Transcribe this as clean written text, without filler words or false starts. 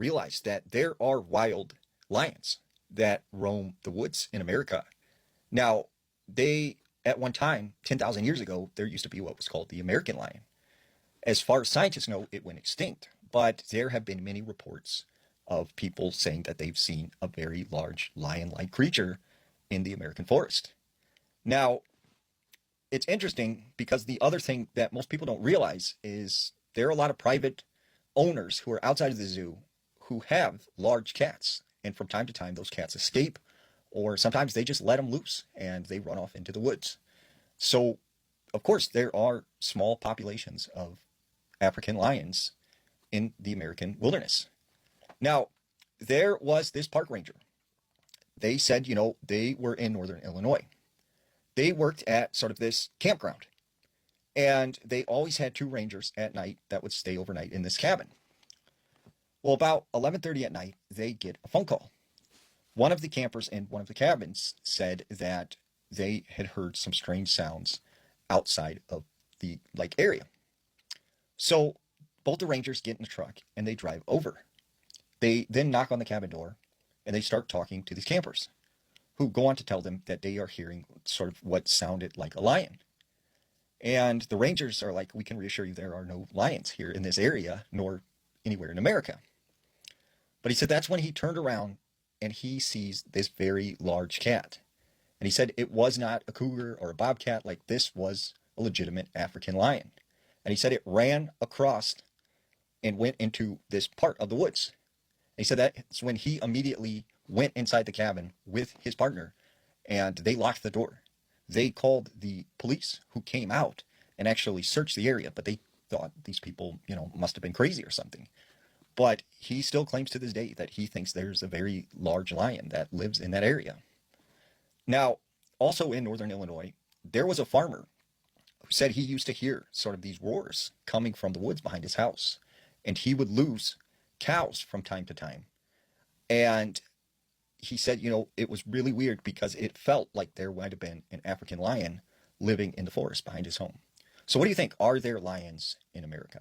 realize that there are wild lions that roam the woods in America. Now, at one time, 10,000 years ago, there used to be what was called the American lion. As far as scientists know, it went extinct, but there have been many reports of people saying that they've seen a very large lion-like creature in the American forest. Now, it's interesting because the other thing that most people don't realize is there are a lot of private owners who are outside of the zoo who have large cats. And from time to time, those cats escape, or sometimes they just let them loose and they run off into the woods. So, of course, there are small populations of African lions in the American wilderness. Now, there was this park ranger. They said, they were in northern Illinois. They worked at sort of this campground, and they always had two rangers at night that would stay overnight in this cabin. Well, about 11:30 at night, they get a phone call. One of the campers in one of the cabins said that they had heard some strange sounds outside of the lake area. So both the rangers get in the truck and they drive over. They then knock on the cabin door and they start talking to these campers, who go on to tell them that they are hearing sort of what sounded like a lion. And the rangers are like, we can reassure you there are no lions here in this area, nor anywhere in America. But he said that's when he turned around and he sees this very large cat. And he said it was not a cougar or a bobcat, like this was a legitimate African lion. And he said it ran across and went into this part of the woods. And he said that's when he immediately went inside the cabin with his partner and they locked the door. They called the police, who came out and actually searched the area, but they thought these people, must have been crazy or something. But he still claims to this day that he thinks there's a very large lion that lives in that area. Now, also in northern Illinois, there was a farmer who said he used to hear sort of these roars coming from the woods behind his house, and he would lose cows from time to time. And he said, it was really weird because it felt like there might have been an African lion living in the forest behind his home. So what do you think? Are there lions in America?